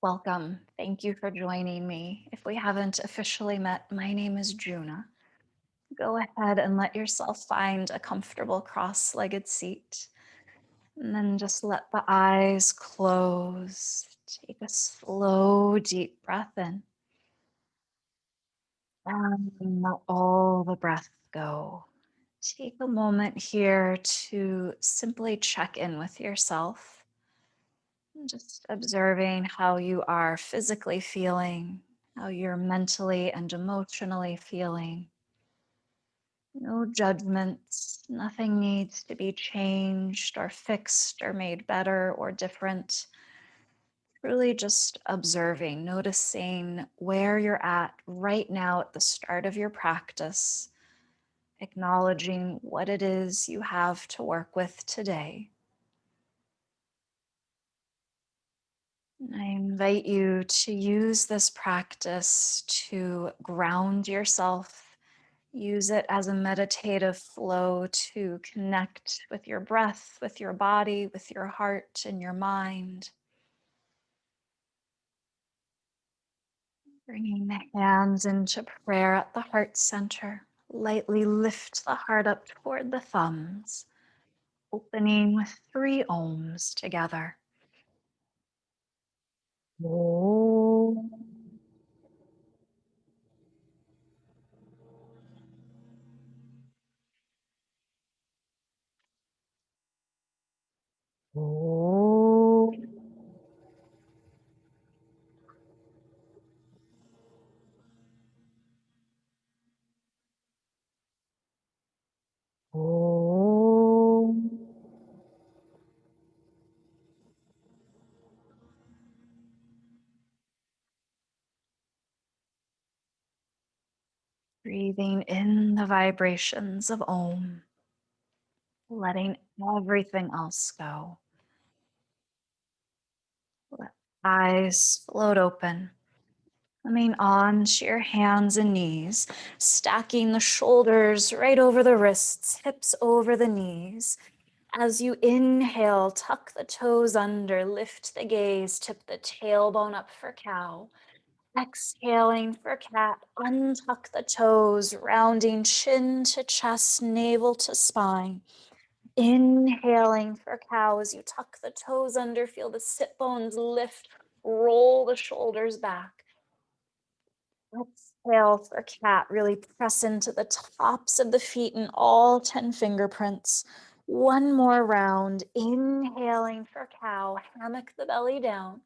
Welcome. Thank you for joining me. If we haven't officially met, my name is Juna. Go ahead and let yourself find a comfortable cross legged seat. And then just let the eyes close. Take a slow, deep breath in. And let all the breath go. Take a moment here to simply check in with yourself. Just observing how you are physically feeling, how you're mentally and emotionally feeling. No judgments, nothing needs to be changed or fixed or made better or different. Really just observing, noticing where you're at right now at the start of your practice, acknowledging what it is you have to work with today. I invite you to use this practice to ground yourself. Use it as a meditative flow to connect with your breath, with your body, with your heart, and your mind. Bringing the hands into prayer at the heart center. Lightly lift the heart up toward the thumbs, opening with 3 ohms together. Om. Om. Om. Breathing in the vibrations of Om, letting everything else go. Let eyes float open, coming on to your hands and knees, stacking the shoulders right over the wrists, hips over the knees. As you inhale, tuck the toes under, lift the gaze, tip the tailbone up for cow. Exhaling for cat, untuck the toes, rounding chin to chest, navel to spine. Inhaling for cow as you tuck the toes under, feel the sit bones lift, roll the shoulders back. Exhale for cat, really press into the tops of the feet and all 10 fingerprints. One more round, inhaling for cow, hammock the belly down.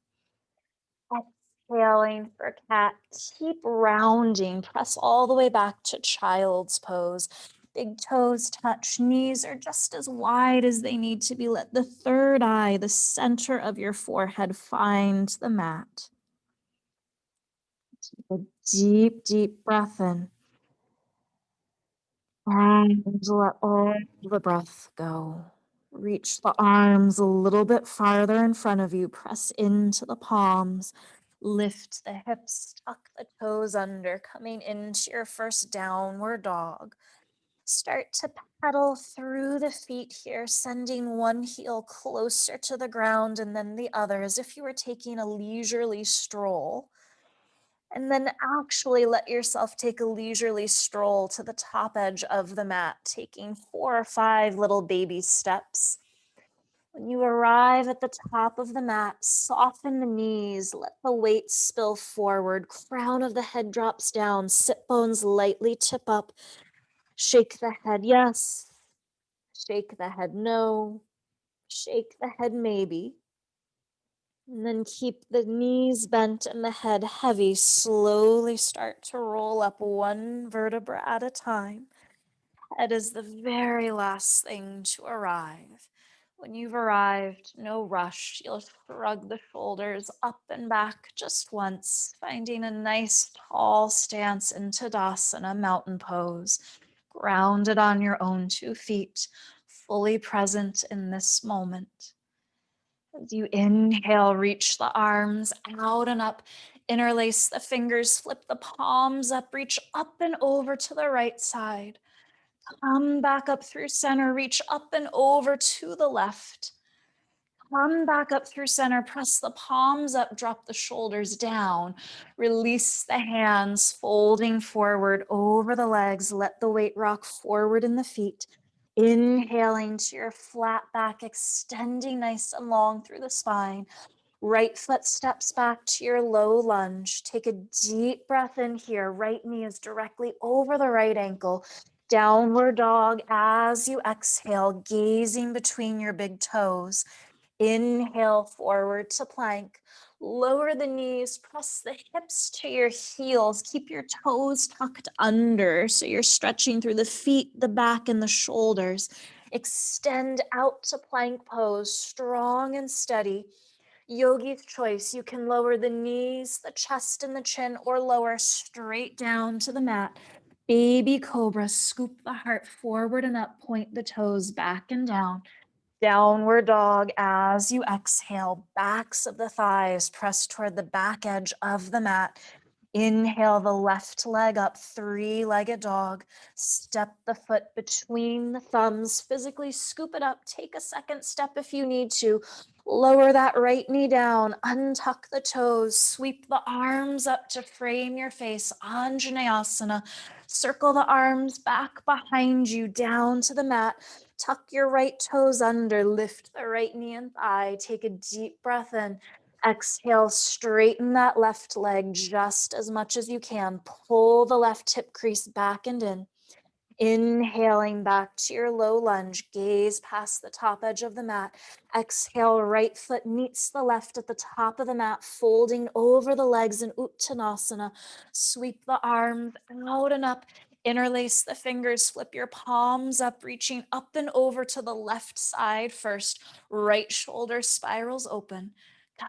Exhaling for cat, keep rounding, press all the way back to child's pose. Big toes touch, knees are just as wide as they need to be. Let the third eye, the center of your forehead, find the mat. A deep, deep breath in. And let all the breath go. Reach the arms a little bit farther in front of you. Press into the palms. Lift the hips, tuck the toes under, coming into your first downward dog. Start to pedal through the feet here, sending one heel closer to the ground and then the other, as if you were taking a leisurely stroll. And then actually let yourself take a leisurely stroll to the top edge of the mat, taking 4 or 5 little baby steps. When you arrive at the top of the mat, soften the knees, let the weight spill forward, crown of the head drops down, sit bones lightly tip up, shake the head yes, shake the head no, shake the head maybe. And then keep the knees bent and the head heavy. Slowly start to roll up one vertebra at a time. Head is the very last thing to arrive. When you've arrived, no rush. You'll shrug the shoulders up and back just once, finding a nice tall stance in Tadasana, mountain pose, grounded on your own 2 feet, fully present in this moment. As you inhale, reach the arms out and up, interlace the fingers, flip the palms up, reach up and over to the right side. Come back up through center, reach up and over to the left. Come back up through center, press the palms up, drop the shoulders down, release the hands, folding forward over the legs, let the weight rock forward in the feet. Inhaling to your flat back, extending nice and long through the spine. Right foot steps back to your low lunge. Take a deep breath in here. Right knee is directly over the right ankle. Downward dog as you exhale, gazing between your big toes. Inhale forward to plank. Lower the knees, press the hips to your heels. Keep your toes tucked under so you're stretching through the feet, the back, and the shoulders. Extend out to plank pose, strong and steady. Yogi's choice. You can lower the knees, the chest, and the chin, or lower straight down to the mat. Baby cobra, scoop the heart forward and up, point the toes back and down. Downward dog as you exhale, backs of the thighs press toward the back edge of the mat. Inhale the left leg up, three-legged dog. Step the foot between the thumbs, physically scoop it up. Take a second step if you need to. Lower that right knee down, untuck the toes, sweep the arms up to frame your face, Anjaneyasana. Circle the arms back behind you, down to the mat. Tuck your right toes under, lift the right knee and thigh. Take a deep breath in. Exhale, straighten that left leg just as much as you can. Pull the left hip crease back and in. Inhaling back to your low lunge, gaze past the top edge of the mat. Exhale, right foot meets the left at the top of the mat, folding over the legs in Uttanasana. Sweep the arms out and up. Interlace the fingers, flip your palms up, reaching up and over to the left side first. Right shoulder spirals open.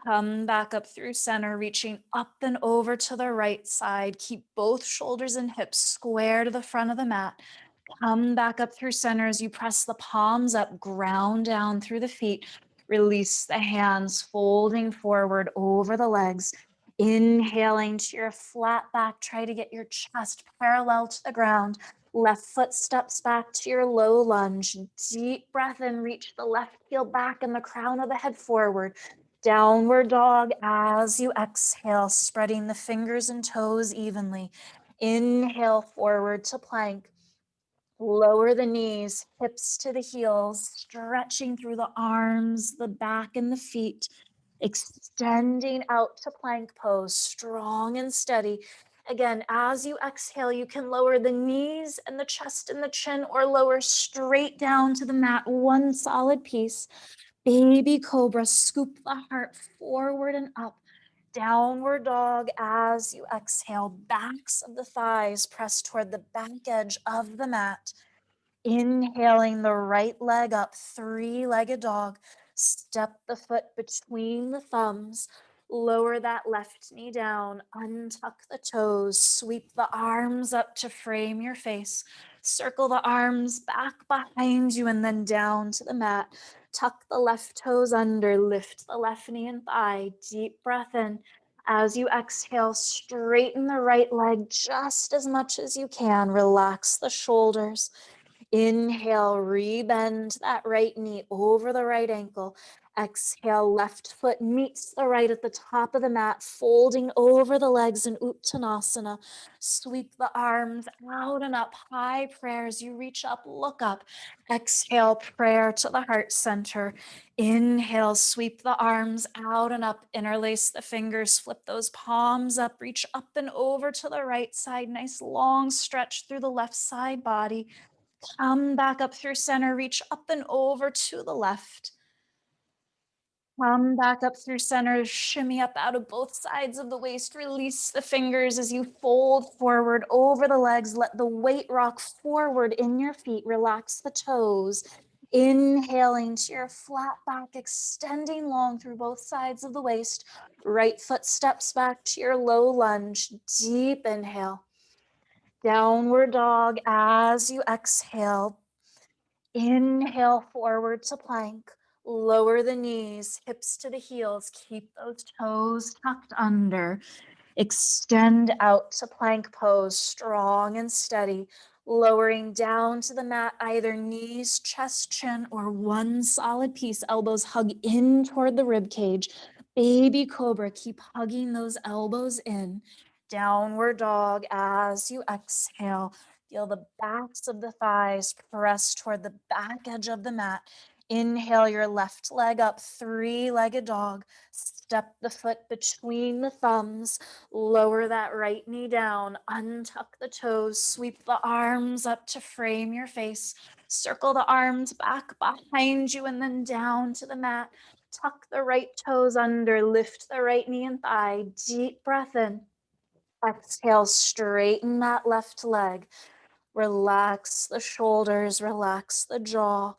Come back up through center, reaching up and over to the right side. Keep both shoulders and hips square to the front of the mat. Come back up through center as you press the palms up, ground down through the feet. Release the hands, folding forward over the legs. Inhaling to your flat back, try to get your chest parallel to the ground. Left foot steps back to your low lunge. Deep breath in, reach the left heel back and the crown of the head forward. Downward dog as you exhale, spreading the fingers and toes evenly. Inhale forward to plank. Lower the knees, hips to the heels, stretching through the arms, the back, and the feet. Extending out to plank pose, strong and steady. Again, as you exhale, you can lower the knees and the chest and the chin, or lower straight down to the mat, one solid piece. Baby cobra, scoop the heart forward and up. Downward dog as you exhale, backs of the thighs press toward the back edge of the mat. Inhaling the right leg up, three-legged dog. Step the foot between the thumbs. Lower that left knee down, untuck the toes, sweep the arms up to frame your face. Circle the arms back behind you and then down to the mat. Tuck the left toes under, lift the left knee and thigh. Deep breath in. As you exhale, straighten the right leg just as much as you can. Relax the shoulders. Inhale, rebend that right knee over the right ankle. Exhale, left foot meets the right at the top of the mat, folding over the legs in Uttanasana. Sweep the arms out and up, high prayers. You reach up, look up. Exhale, prayer to the heart center. Inhale, sweep the arms out and up, interlace the fingers, flip those palms up, reach up and over to the right side. Nice long stretch through the left side body. Come back up through center, reach up and over to the left. Come back up through center, shimmy up out of both sides of the waist, release the fingers as you fold forward over the legs, let the weight rock forward in your feet, relax the toes. Inhaling to your flat back, extending long through both sides of the waist. Right foot steps back to your low lunge, deep inhale. Downward dog as you exhale. Inhale forward to plank. Lower the knees, hips to the heels. Keep those toes tucked under. Extend out to plank pose, strong and steady. Lowering down to the mat, either knees, chest, chin, or one solid piece. Elbows hug in toward the rib cage. Baby cobra, keep hugging those elbows in. Downward dog as you exhale. Feel the backs of the thighs press toward the back edge of the mat. Inhale your left leg up, three-legged dog. Step the foot between the thumbs. Lower that right knee down, untuck the toes, sweep the arms up to frame your face. Circle the arms back behind you and then down to the mat. Tuck the right toes under, lift the right knee and thigh. Deep breath in. Exhale, straighten that left leg. Relax the shoulders, relax the jaw.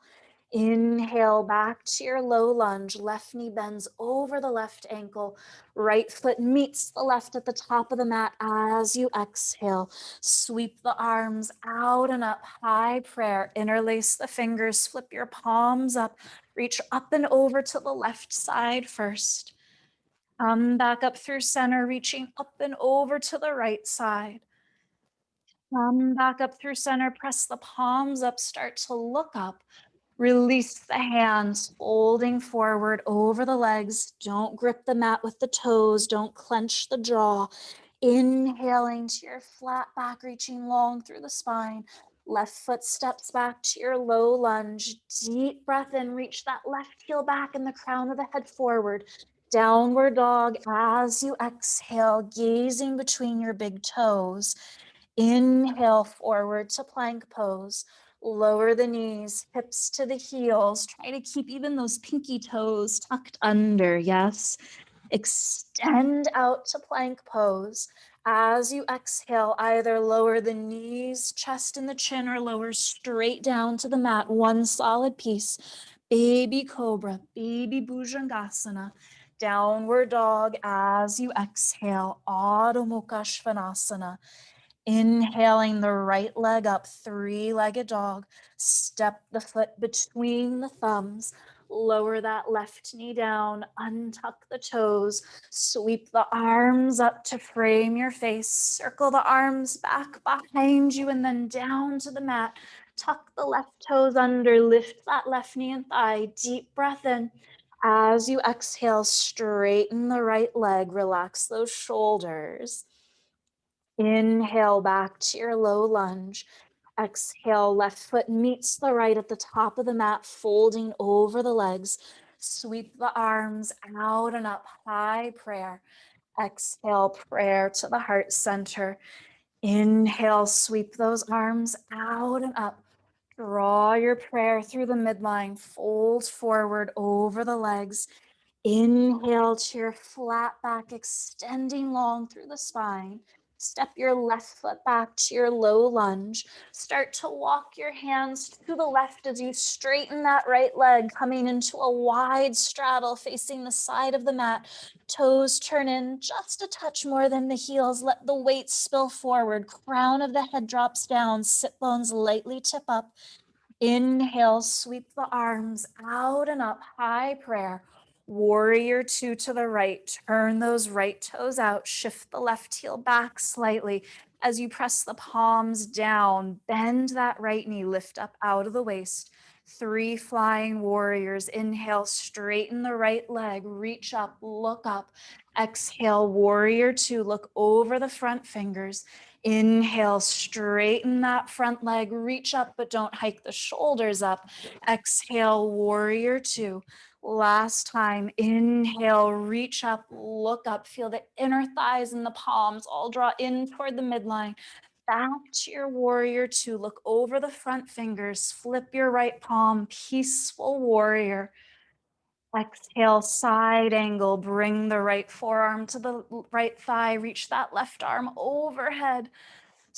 Inhale back to your low lunge. Left knee bends over the left ankle. Right foot meets the left at the top of the mat as you exhale. Sweep the arms out and up. High prayer. Interlace the fingers. Flip your palms up. Reach up and over to the left side first. Come back up through center, reaching up and over to the right side. Come back up through center, press the palms up, start to look up. Release the hands, folding forward over the legs. Don't grip the mat with the toes. Don't clench the jaw. Inhaling to your flat back, reaching long through the spine. Left foot steps back to your low lunge. Deep breath in, reach that left heel back and the crown of the head forward. Downward dog as you exhale, gazing between your big toes. Inhale forward to plank pose. Lower the knees, hips to the heels. Try to keep even those pinky toes tucked under, yes? Extend out to plank pose. As you exhale, either lower the knees, chest and the chin, or lower straight down to the mat, one solid piece. Baby cobra, baby bhujangasana. Downward dog as you exhale, Adho Mukha Svanasana. Inhaling the right leg up, three-legged dog. Step the foot between the thumbs. Lower that left knee down, untuck the toes, sweep the arms up to frame your face, circle the arms back behind you and then down to the mat. Tuck the left toes under, lift that left knee and thigh, deep breath in. As you exhale, straighten the right leg, relax those shoulders. Inhale back to your low lunge. Exhale, left foot meets the right at the top of the mat, folding over the legs. Sweep the arms out and up, high prayer. Exhale, prayer to the heart center. Inhale, sweep those arms out and up. Draw your prayer through the midline, fold forward over the legs. Inhale to your flat back, extending long through the spine. Step your left foot back to your low lunge. Start to walk your hands to the left as you straighten that right leg, coming into a wide straddle facing the side of the mat. Toes turn in just a touch more than the heels. Let the weight spill forward. Crown of the head drops down. Sit bones lightly tip up. Inhale, sweep the arms out and up, high prayer. Warrior two to the right. Turn those right toes out. Shift the left heel back slightly. As you press the palms down, bend that right knee, lift up out of the waist. Three flying warriors. Inhale, straighten the right leg, reach up, look up. Exhale, warrior two, look over the front fingers. Inhale, straighten that front leg, reach up, but don't hike the shoulders up. Exhale, warrior two. Last time, inhale, reach up, look up, feel the inner thighs and the palms all draw in toward the midline. Back to your warrior two, look over the front fingers, flip your right palm, peaceful warrior. Exhale, side angle, bring the right forearm to the right thigh, reach that left arm overhead.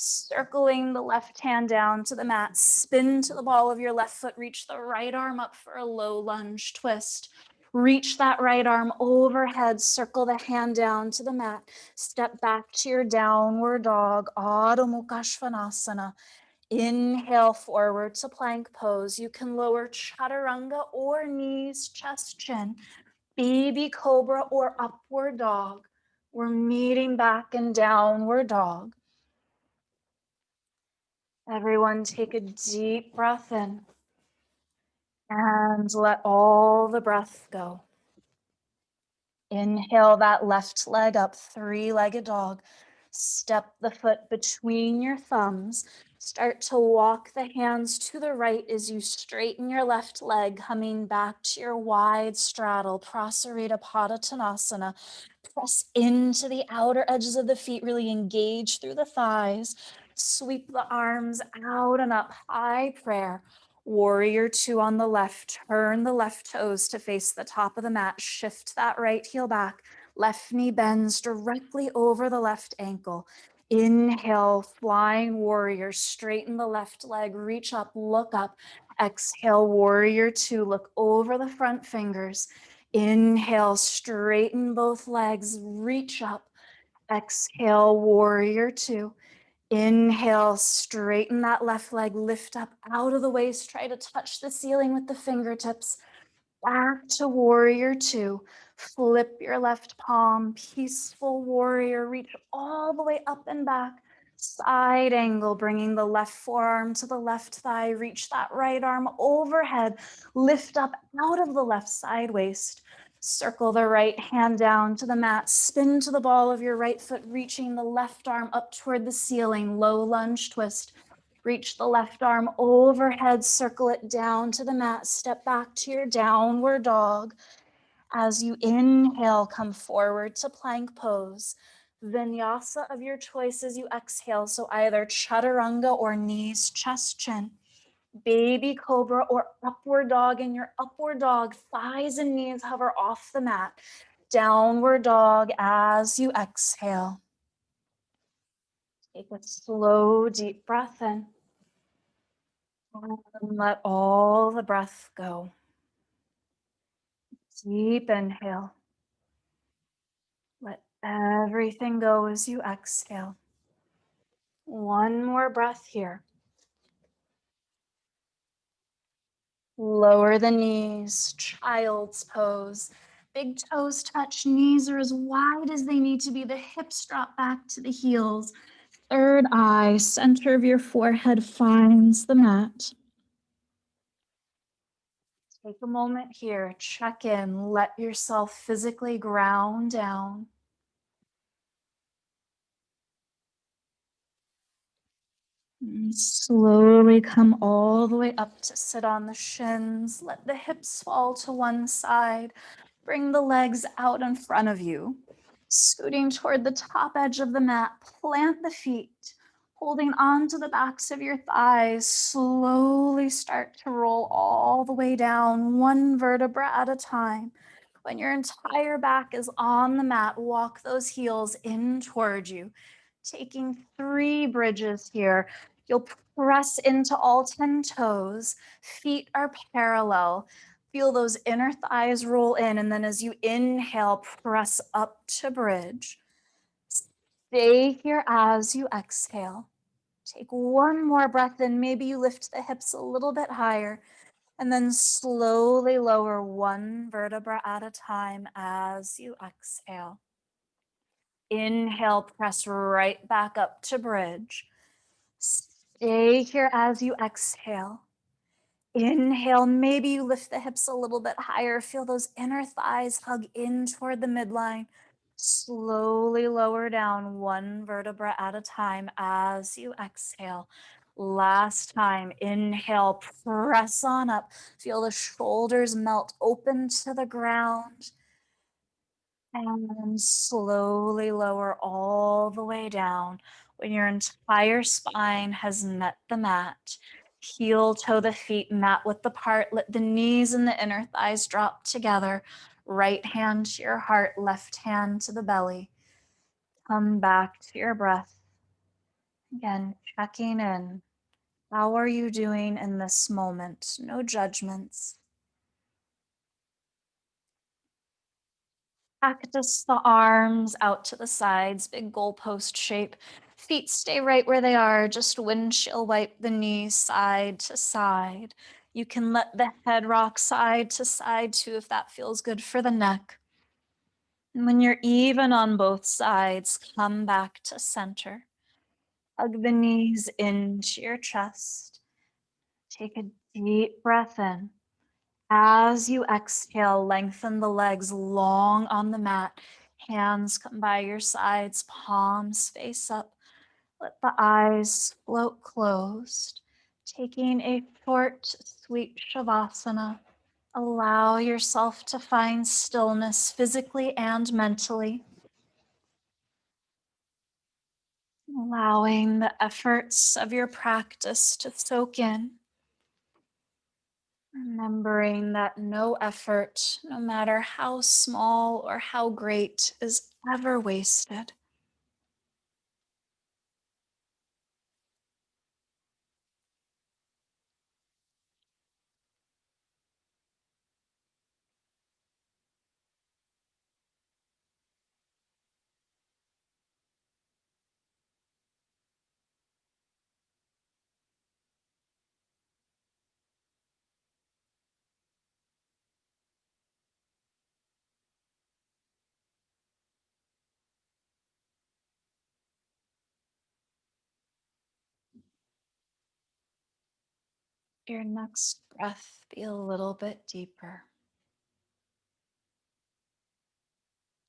Circling the left hand down to the mat, spin to the ball of your left foot, reach the right arm up for a low lunge twist. Reach that right arm overhead, circle the hand down to the mat, step back to your downward dog, Adho Mukha Svanasana. Inhale forward to plank pose. You can lower chaturanga or knees, chest, chin, baby cobra or upward dog. We're meeting back in downward dog. Everyone take a deep breath in and let all the breath go. Inhale that left leg up, three-legged dog. Step the foot between your thumbs. Start to walk the hands to the right as you straighten your left leg, coming back to your wide straddle, Prasarita Padottanasana. Press into the outer edges of the feet, really engage through the thighs. Sweep the arms out and up, high prayer. Warrior two on the left, turn the left toes to face the top of the mat, shift that right heel back, left knee bends directly over the left ankle. Inhale, flying warrior, straighten the left leg, reach up, look up. Exhale, warrior two, look over the front fingers. Inhale, straighten both legs, reach up. Exhale, warrior two. Inhale, straighten that left leg, lift up out of the waist, try to touch the ceiling with the fingertips. Back to warrior two. Flip your left palm, peaceful warrior, reach all the way up and back. Side angle, bringing the left forearm to the left thigh, reach that right arm overhead, lift up out of the left side waist. Circle the right hand down to the mat, spin to the ball of your right foot, reaching the left arm up toward the ceiling, low lunge twist. Reach the left arm overhead, circle it down to the mat, step back to your downward dog. As you inhale, come forward to plank pose. Vinyasa of your choice as you exhale, so either chaturanga or knees, chest, chin. Baby cobra or upward dog. In your upward dog, thighs and knees hover off the mat. Downward dog as you exhale. Take a slow, deep breath in. And let all the breath go. Deep inhale. Let everything go as you exhale. One more breath here. Lower the knees, child's pose. Big toes touch, knees are as wide as they need to be. The hips drop back to the heels. Third eye, center of your forehead finds the mat. Take a moment here, check in, let yourself physically ground down. And slowly come all the way up to sit on the shins. Let the hips fall to one side. Bring the legs out in front of you. Scooting toward the top edge of the mat, plant the feet. Holding on to the backs of your thighs, slowly start to roll all the way down, one vertebra at a time. When your entire back is on the mat, walk those heels in toward you. Taking 3 bridges here. You'll press into all 10 toes. Feet are parallel. Feel those inner thighs roll in. And then as you inhale, press up to bridge. Stay here as you exhale. Take one more breath in. Maybe you lift the hips a little bit higher. And then slowly lower one vertebra at a time as you exhale. Inhale, press right back up to bridge. Stay here as you exhale. Inhale, maybe you lift the hips a little bit higher. Feel those inner thighs hug in toward the midline. Slowly lower down one vertebra at a time as you exhale. Last time, inhale, press on up. Feel the shoulders melt open to the ground. And slowly lower all the way down. When your entire spine has met the mat, heel toe the feet mat width apart. Let the knees and the inner thighs drop together. Right hand to your heart, left hand to the belly. Come back to your breath. Again, checking in. How are you doing in this moment? No judgments. Cactus the arms out to the sides, big goalpost shape. Feet stay right where they are, just windshield wipe the knees side to side. You can let the head rock side to side too if that feels good for the neck. And when you're even on both sides, come back to center. Hug the knees into your chest. Take a deep breath in. As you exhale, lengthen the legs long on the mat. Hands come by your sides, palms face up. Let the eyes float closed. Taking a short, sweet Shavasana. Allow yourself to find stillness physically and mentally, allowing the efforts of your practice to soak in. Remembering that no effort, no matter how small or how great, is ever wasted. Your next breath be a little bit deeper.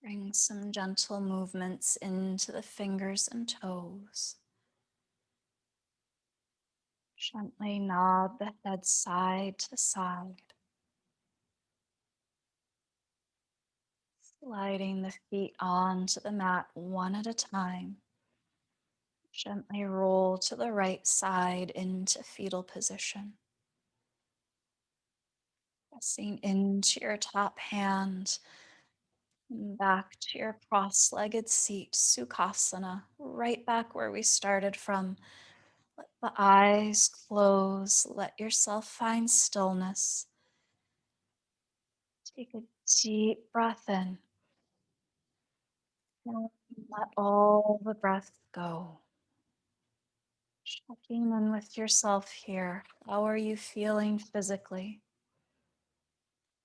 Bring some gentle movements into the fingers and toes. Gently nod the head side to side, sliding the feet onto the mat one at a time. Gently roll to the right side into fetal position. Pressing into your top hand and back to your cross legged seat, Sukhasana, right back where we started from. Let the eyes close, let yourself find stillness. Take a deep breath in and let all the breath go. Checking in with yourself here. How are you feeling physically?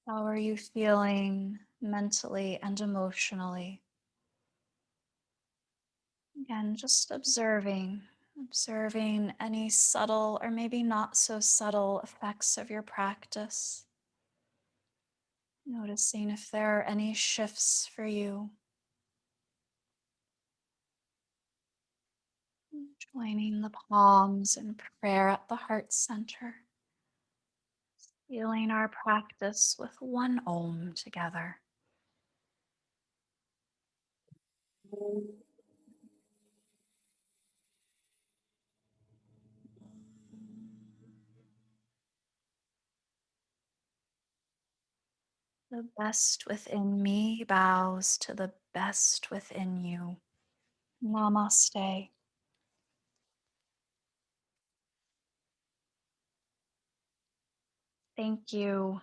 How are you feeling mentally and emotionally? Again, just observing any subtle or maybe not so subtle effects of your practice. Noticing if there are any shifts for you. Joining the palms in prayer at the heart center. Feeling our practice with one Om together. The best within me bows to the best within you. Namaste. Thank you.